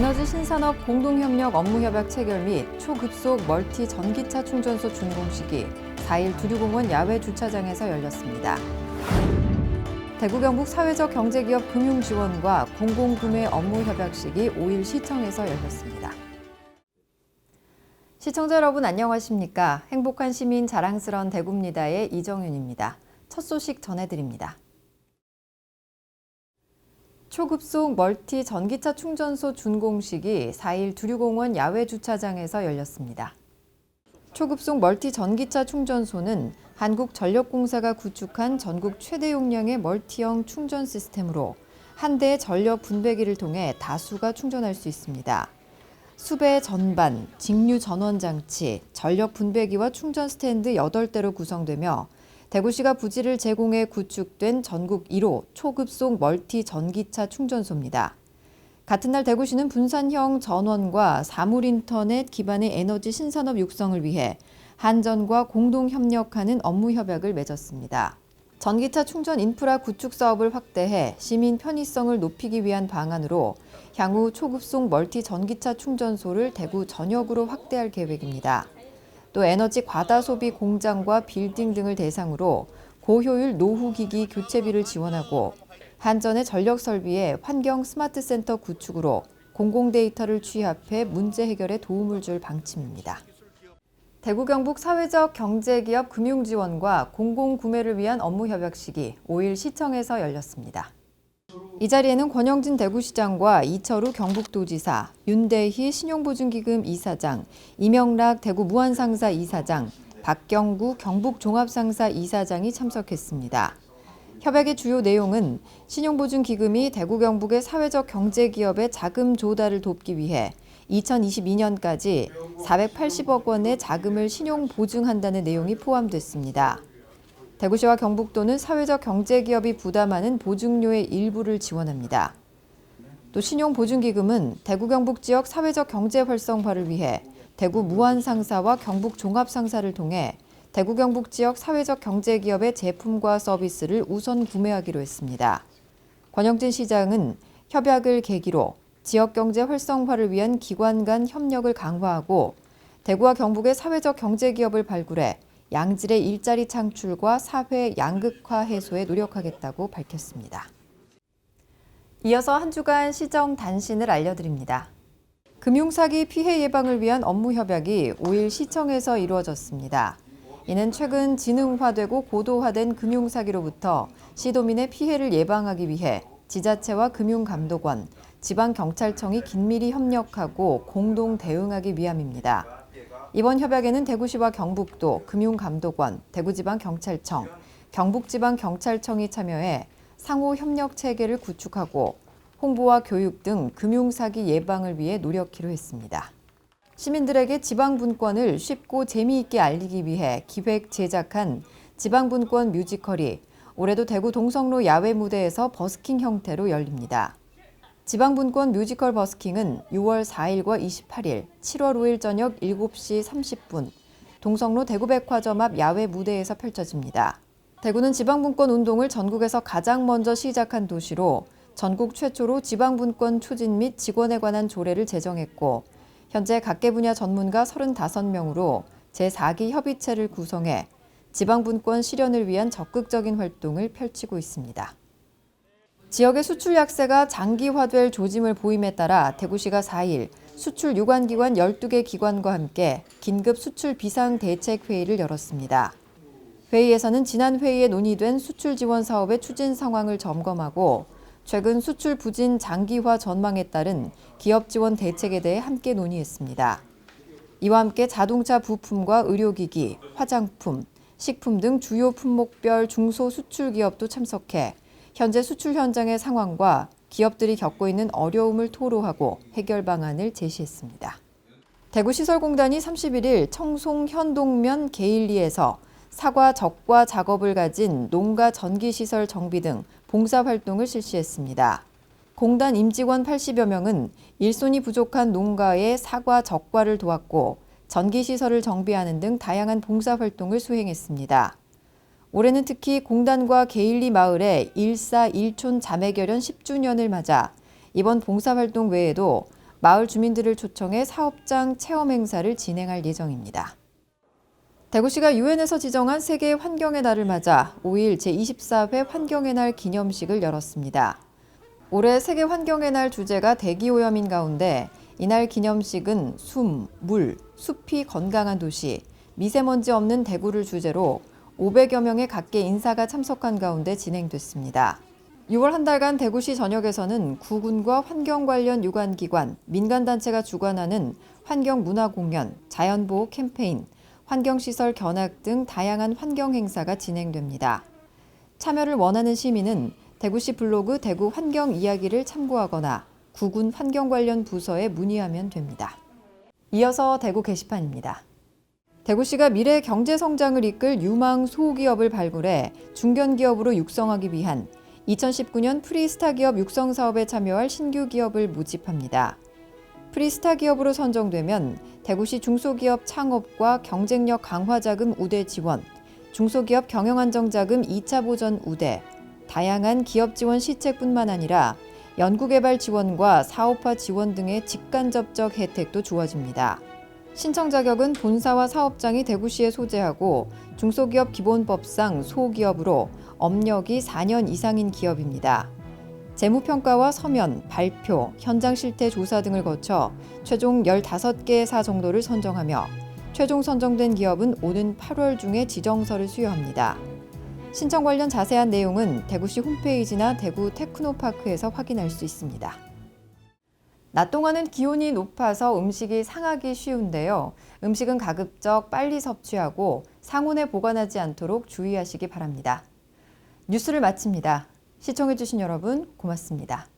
에너지 신산업 공동협력 업무협약 체결 및 초급속 멀티 전기차 충전소 준공식이 4일 두류공원 야외 주차장에서 열렸습니다. 대구 경북 사회적 경제기업 금융지원과 공공구매 업무협약식이 5일 시청에서 열렸습니다. 시청자 여러분 안녕하십니까? 행복한 시민 자랑스러운 대구입니다의 이정윤입니다. 첫 소식 전해드립니다. 초급속 멀티 전기차 충전소 준공식이 4일 두류공원 야외 주차장에서 열렸습니다. 초급속 멀티 전기차 충전소는 한국전력공사가 구축한 전국 최대 용량의 멀티형 충전 시스템으로 한 대의 전력 분배기를 통해 다수가 충전할 수 있습니다. 수배 전반, 직류 전원 장치, 전력 분배기와 충전 스탠드 8대로 구성되며 대구시가 부지를 제공해 구축된 전국 1호 초급속 멀티 전기차 충전소입니다. 같은 날 대구시는 분산형 전원과 사물인터넷 기반의 에너지 신산업 육성을 위해 한전과 공동 협력하는 업무협약을 맺었습니다. 전기차 충전 인프라 구축 사업을 확대해 시민 편의성을 높이기 위한 방안으로 향후 초급속 멀티 전기차 충전소를 대구 전역으로 확대할 계획입니다. 또 에너지 과다 소비 공장과 빌딩 등을 대상으로 고효율 노후기기 교체비를 지원하고 한전의 전력 설비에 환경 스마트 센터 구축으로 공공 데이터를 취합해 문제 해결에 도움을 줄 방침입니다. 대구 경북 사회적 경제기업 금융지원과 공공구매를 위한 업무협약식이 5일 시청에서 열렸습니다. 이 자리에는 권영진 대구시장과 이철우 경북도지사, 윤대희 신용보증기금 이사장, 이명락 대구 무한상사 이사장, 박경구 경북종합상사 이사장이 참석했습니다. 협약의 주요 내용은 신용보증기금이 대구 경북의 사회적 경제기업의 자금 조달을 돕기 위해 2022년까지 480억 원의 자금을 신용보증한다는 내용이 포함됐습니다. 대구시와 경북도는 사회적 경제기업이 부담하는 보증료의 일부를 지원합니다. 또 신용보증기금은 대구 경북 지역 사회적 경제 활성화를 위해 대구 무한상사와 경북종합상사를 통해 대구 경북 지역 사회적 경제기업의 제품과 서비스를 우선 구매하기로 했습니다. 권영진 시장은 협약을 계기로 지역 경제 활성화를 위한 기관 간 협력을 강화하고 대구와 경북의 사회적 경제기업을 발굴해 양질의 일자리 창출과 사회 양극화 해소에 노력하겠다고 밝혔습니다. 이어서 한 주간 시정 단신을 알려드립니다. 금융사기 피해 예방을 위한 업무협약이 5일 시청에서 이루어졌습니다. 이는 최근 지능화되고 고도화된 금융사기로부터 시도민의 피해를 예방하기 위해 지자체와 금융감독원, 지방경찰청이 긴밀히 협력하고 공동 대응하기 위함입니다. 이번 협약에는 대구시와 경북도, 금융감독원, 대구지방경찰청, 경북지방경찰청이 참여해 상호 협력 체계를 구축하고 홍보와 교육 등 금융사기 예방을 위해 노력키로 했습니다. 시민들에게 지방분권을 쉽고 재미있게 알리기 위해 기획 제작한 지방분권 뮤지컬이 올해도 대구 동성로 야외 무대에서 버스킹 형태로 열립니다. 지방분권 뮤지컬 버스킹은 6월 4일과 28일, 7월 5일 저녁 7시 30분 동성로 대구백화점 앞 야외 무대에서 펼쳐집니다. 대구는 지방분권 운동을 전국에서 가장 먼저 시작한 도시로 전국 최초로 지방분권 추진 및 직원에 관한 조례를 제정했고 현재 각계 분야 전문가 35명으로 제4기 협의체를 구성해 지방분권 실현을 위한 적극적인 활동을 펼치고 있습니다. 지역의 수출 약세가 장기화될 조짐을 보임에 따라 대구시가 4일 수출 유관기관 12개 기관과 함께 긴급 수출 비상대책회의를 열었습니다. 회의에서는 지난 회의에 논의된 수출 지원 사업의 추진 상황을 점검하고 최근 수출 부진 장기화 전망에 따른 기업 지원 대책에 대해 함께 논의했습니다. 이와 함께 자동차 부품과 의료기기, 화장품, 식품 등 주요 품목별 중소 수출 기업도 참석해 현재 수출 현장의 상황과 기업들이 겪고 있는 어려움을 토로하고 해결 방안을 제시했습니다. 대구시설공단이 31일 청송 현동면 게일리에서 사과 적과 작업을 가진 농가 전기시설 정비 등 봉사활동을 실시했습니다. 공단 임직원 80여 명은 일손이 부족한 농가의 사과 적과를 도왔고 전기시설을 정비하는 등 다양한 봉사활동을 수행했습니다. 올해는 특히 공단과 게일리 마을의 1사 1촌 자매결연 10주년을 맞아 이번 봉사활동 외에도 마을 주민들을 초청해 사업장 체험 행사를 진행할 예정입니다. 대구시가 유엔에서 지정한 세계 환경의 날을 맞아 5일 제24회 환경의 날 기념식을 열었습니다. 올해 세계 환경의 날 주제가 대기오염인 가운데 이날 기념식은 숨, 물, 숲이 건강한 도시, 미세먼지 없는 대구를 주제로 500여 명의 각계 인사가 참석한 가운데 진행됐습니다. 6월 한 달간 대구시 전역에서는 구군과 환경 관련 유관기관, 민간단체가 주관하는 환경문화공연, 자연보호 캠페인, 환경시설 견학 등 다양한 환경 행사가 진행됩니다. 참여를 원하는 시민은 대구시 블로그 대구 환경 이야기를 참고하거나 구군 환경 관련 부서에 문의하면 됩니다. 이어서 대구 게시판입니다. 대구시가 미래 경제 성장을 이끌 유망 소기업을 발굴해 중견기업으로 육성하기 위한 2019년 프리스타 기업 육성 사업에 참여할 신규 기업을 모집합니다. 프리스타 기업으로 선정되면 대구시 중소기업 창업과 경쟁력 강화 자금 우대 지원, 중소기업 경영안정자금 2차 보전 우대, 다양한 기업 지원 시책뿐만 아니라 연구개발 지원과 사업화 지원 등의 직간접적 혜택도 주어집니다. 신청 자격은 본사와 사업장이 대구시에 소재하고 중소기업 기본법상 소기업으로 업력이 4년 이상인 기업입니다. 재무평가와 서면, 발표, 현장 실태 조사 등을 거쳐 최종 15개의 사 정도를 선정하며 최종 선정된 기업은 오는 8월 중에 지정서를 수여합니다. 신청 관련 자세한 내용은 대구시 홈페이지나 대구 테크노파크에서 확인할 수 있습니다. 낮 동안은 기온이 높아서 음식이 상하기 쉬운데요. 음식은 가급적 빨리 섭취하고 상온에 보관하지 않도록 주의하시기 바랍니다. 뉴스를 마칩니다. 시청해주신 여러분 고맙습니다.